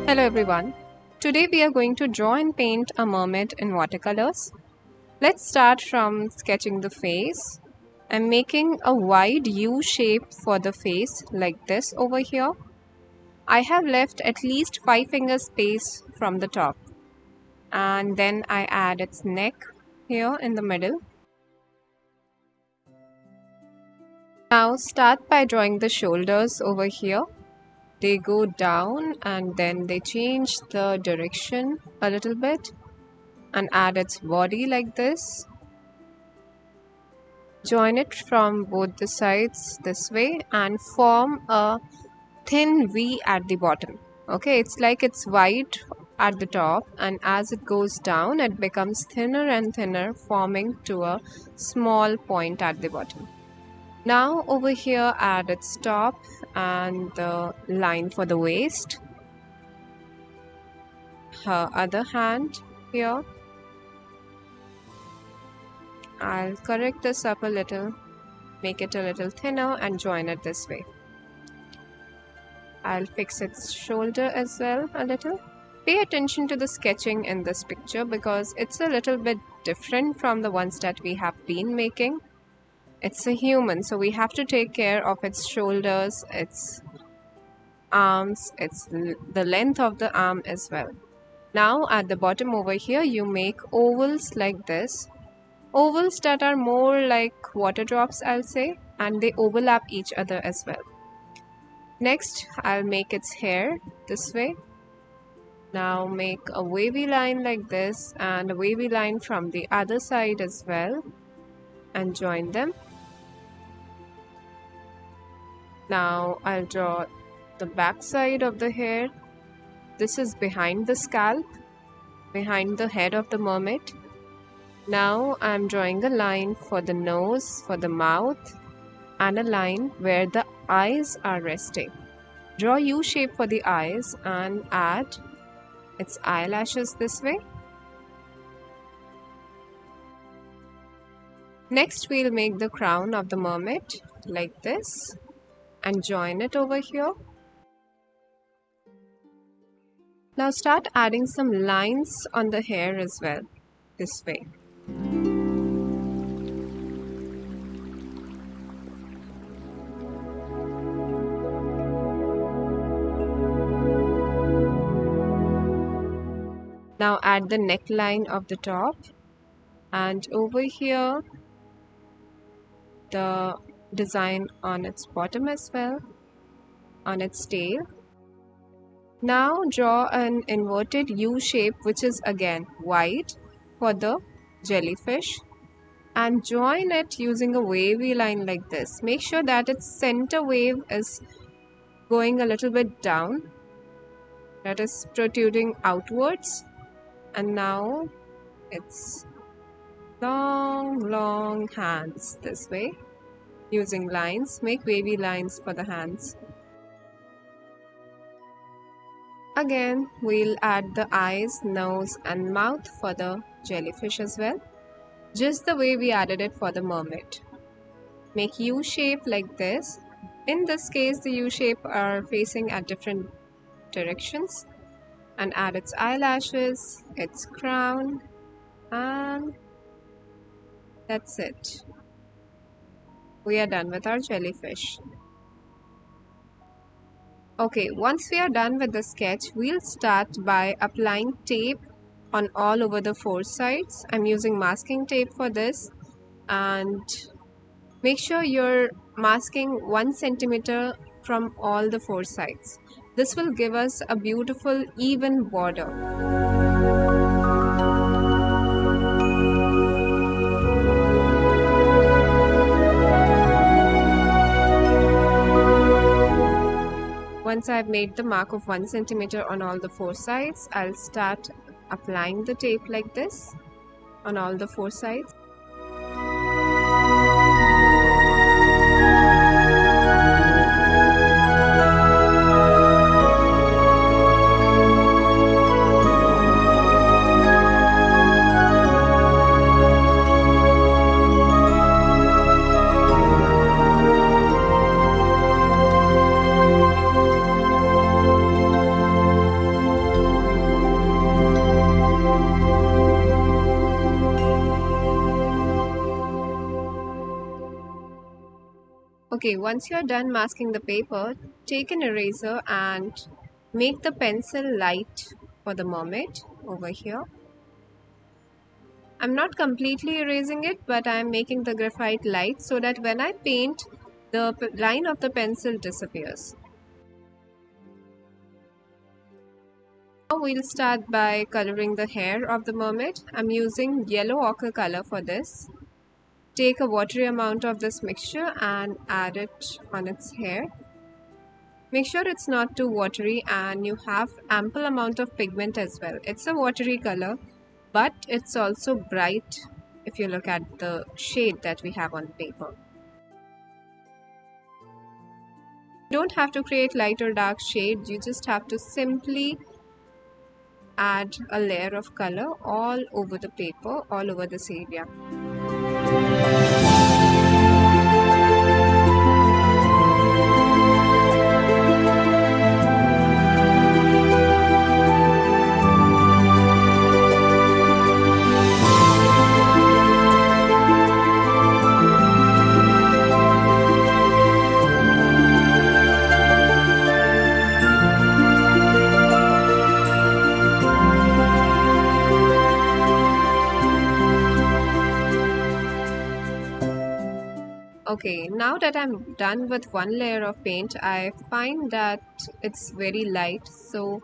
Hello everyone. Today we are going to draw and paint a mermaid in watercolors. Let's start from sketching the face. I'm making a wide U shape for the face like this over here. I have left at least 5 finger space from the top. And then I add its neck here in the middle. Now start by drawing the shoulders over here. They go down and then they change the direction a little bit and add its body like this. Join it from both the sides this way and form a thin V at the bottom. Okay, it's like it's wide at the top, and as it goes down it becomes thinner and thinner, forming to a small point at the bottom. Now over here add its top and the line for the waist. Her other hand here. I'll correct this up a little, make it a little thinner and join it this way. I'll fix its shoulder as well a little. Pay attention to the sketching in this picture because it's a little bit different from the ones that we have been making. It's a human, so we have to take care of its shoulders, its arms, the length of the arm as well. Now at the bottom over here you make ovals like this. Ovals that are more like water drops, I'll say, and they overlap each other as well. Next I'll make its hair this way. Now make a wavy line like this and a wavy line from the other side as well and join them. Now I'll draw the back side of the hair. This is behind the scalp, behind the head of the mermaid. Now I'm drawing a line for the nose, for the mouth, and a line where the eyes are resting. Draw U shape for the eyes and add its eyelashes this way. Next we'll make the crown of the mermaid like this and join it over here. Now start adding some lines on the hair as well, this way. Now add the neckline of the top, and over here the design on its bottom as well, on its tail. Now draw an inverted U shape which is again wide for the jellyfish and join it using a wavy line like this. Make sure that its center wave is going a little bit down, that is protruding outwards, and now its long hands this way. Using lines, make wavy lines for the hands. Again, we'll add the eyes, nose and mouth for the jellyfish as well, just the way we added it for the mermaid. Make U shape like this. In this case, the U shape are facing at different directions, and add its eyelashes, its crown, and that's it. We are done with our jellyfish. Okay, once we are done with the sketch, we'll start by applying tape on all over the 4 sides. I'm using masking tape for this, and make sure you're masking 1 centimeter from all the 4 sides. This will give us a beautiful even border. Once I've made the mark of 1 centimeter on all the 4 sides, I'll start applying the tape like this on all the 4 sides. Okay, once you're done masking the paper, take an eraser and make the pencil light for the mermaid over here. I'm not completely erasing it, but I'm making the graphite light so that when I paint, the line of the pencil disappears. Now we'll start by coloring the hair of the mermaid. I'm using yellow ochre color for this. Take a watery amount of this mixture and add it on its hair. Make sure it's not too watery and you have ample amount of pigment as well. It's a watery color, but it's also bright if you look at the shade that we have on paper. You don't have to create light or dark shades, you just have to simply add a layer of color all over the paper, all over this area. Okay, now that I'm done with one layer of paint, I find that it's very light. So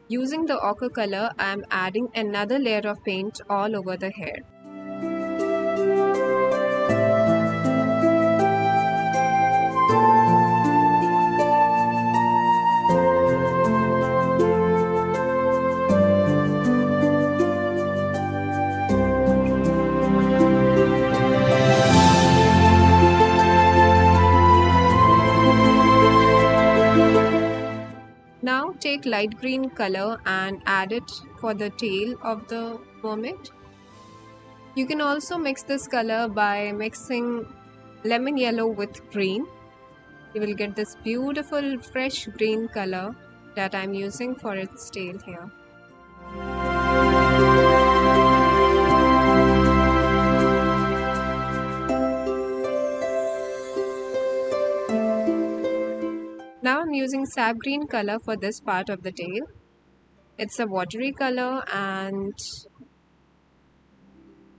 using the ochre color, I'm adding another layer of paint all over the hair. Now take light green color and add it for the tail of the mermaid. You can also mix this color by mixing lemon yellow with green. You will get this beautiful fresh green color that I'm using for its tail here. Now I'm using sap green color for this part of the tail. It's a watery color and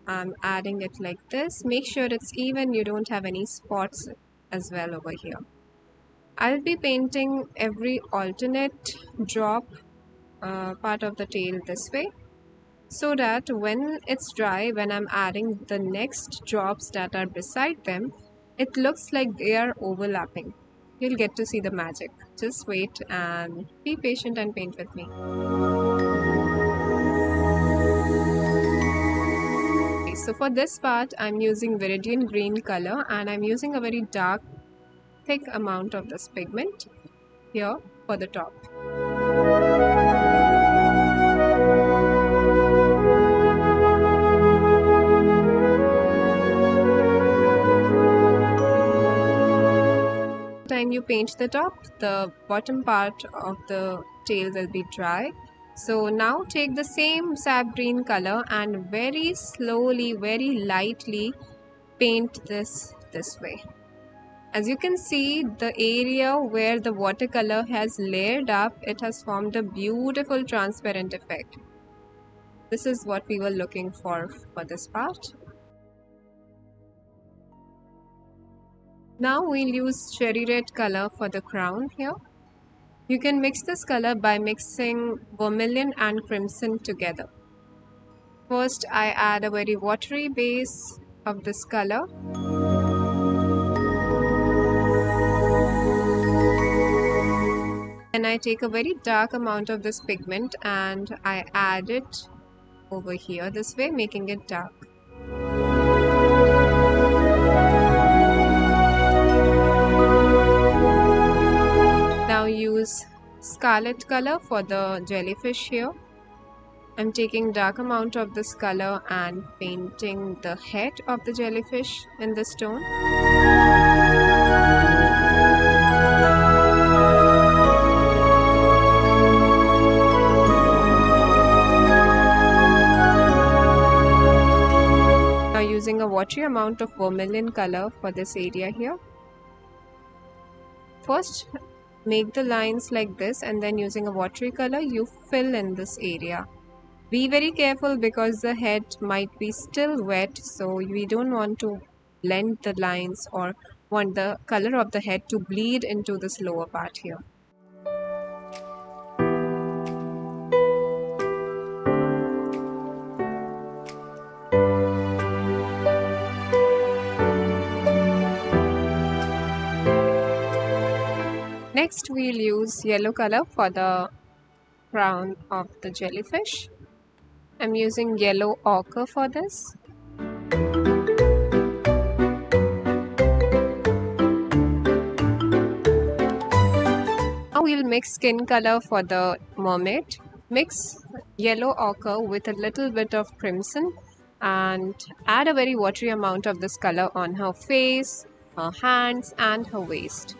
I'm adding it like this. Make sure it's even, you don't have any spots as well over here. I'll be painting every alternate drop part of the tail this way, so that when it's dry, when I'm adding the next drops that are beside them, it looks like they are overlapping. You'll get to see the magic. Just wait and be patient and paint with me. Okay, so for this part, I'm using viridian green color and I'm using a very dark, thick amount of this pigment here for the top. Time you paint the top, the bottom part of the tail will be dry. So now take the same sap green color and very slowly, very lightly paint this way. As you can see, the area where the watercolor has layered up, it has formed a beautiful transparent effect. This is what we were looking for this part. Now we'll use cherry red color for the crown here. You can mix this color by mixing vermilion and crimson together. First, I add a very watery base of this color. Then I take a very dark amount of this pigment and I add it over here this way, making it dark. Now use scarlet color for the jellyfish here. I'm taking dark amount of this color and painting the head of the jellyfish in the stone. Now using a watery amount of vermilion color for this area here. first make the lines like this, and then using a watercolor you fill in this area. Be very careful because the head might be still wet, so we don't want to blend the lines or want the color of the head to bleed into this lower part here. Next we'll use yellow color for the crown of the jellyfish. I'm using yellow ochre for this. Now we'll mix skin color for the mermaid. Mix yellow ochre with a little bit of crimson and add a very watery amount of this color on her face, her hands and her waist.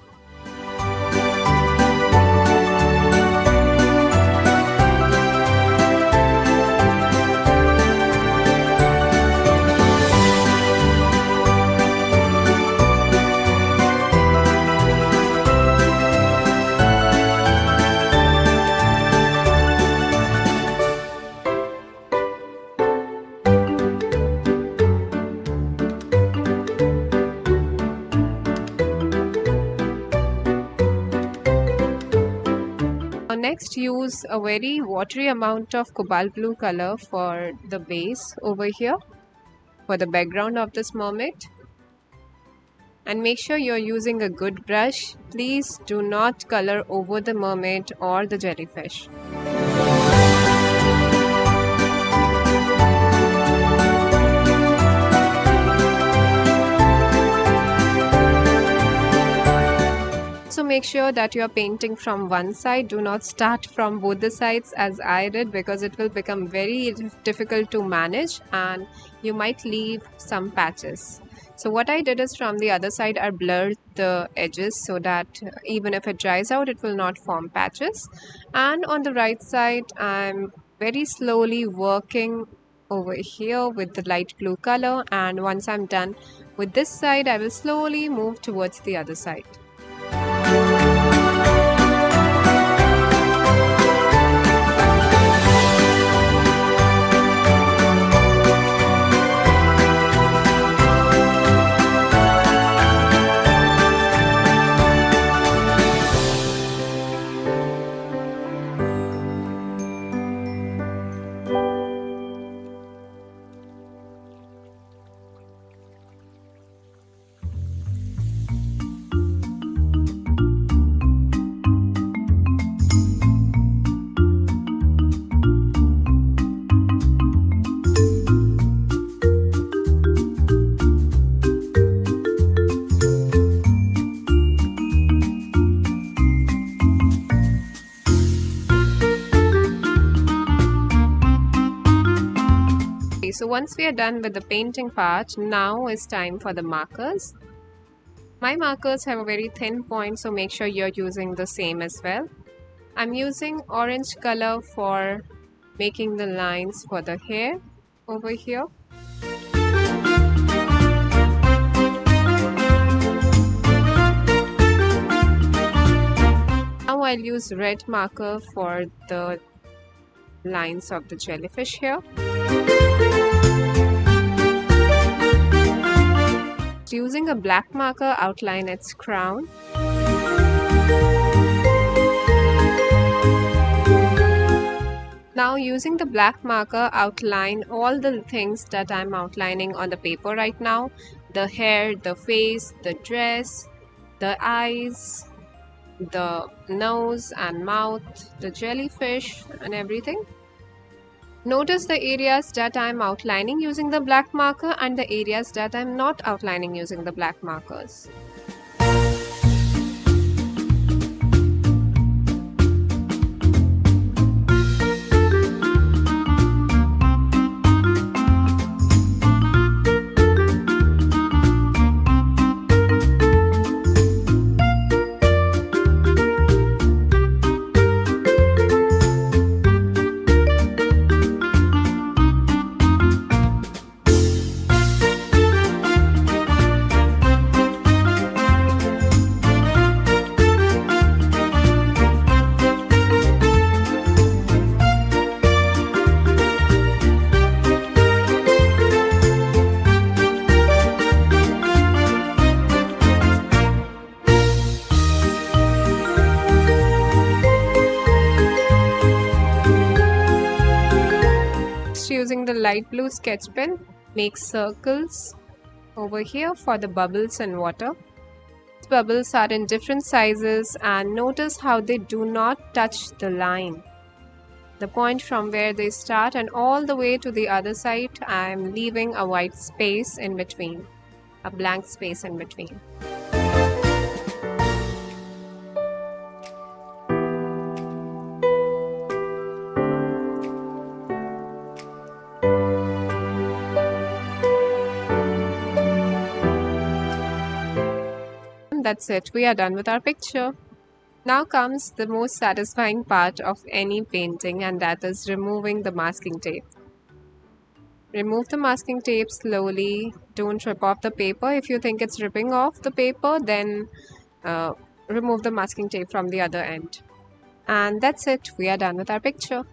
Next, use a very watery amount of cobalt blue color for the base over here for the background of this mermaid, and make sure you're using a good brush. Please do not color over the mermaid or the jellyfish. So make sure that you are painting from one side. Do not start from both the sides as I did, because it will become very difficult to manage and you might leave some patches. So what I did is from the other side I blurred the edges so that even if it dries out it will not form patches. And on the right side I'm very slowly working over here with the light blue color, and once I'm done with this side I will slowly move towards the other side. So once we are done with the painting part, now is time for the markers. My markers have a very thin point, so make sure you're using the same as well. I'm using orange color for making the lines for the hair over here. Now I'll use red marker for the lines of the jellyfish here. Using a black marker, outline its crown. Now using the black marker, outline all the things that I'm outlining on the paper right now. The hair, the face, the dress, the eyes, the nose and mouth, the jellyfish and everything. Notice the areas that I am outlining using the black marker and the areas that I am not outlining using the black markers. using the light blue sketch pen, make circles over here for the bubbles and water. These bubbles are in different sizes and notice how they do not touch the line. The point from where they start and all the way to the other side, I am leaving a white space in between, a blank space in between. That's it, we are done with our picture. Now comes the most satisfying part of any painting, and that is removing the masking tape. Remove the masking tape slowly, don't rip off the paper. If you think it's ripping off the paper, then remove the masking tape from the other end. And that's it, we are done with our picture.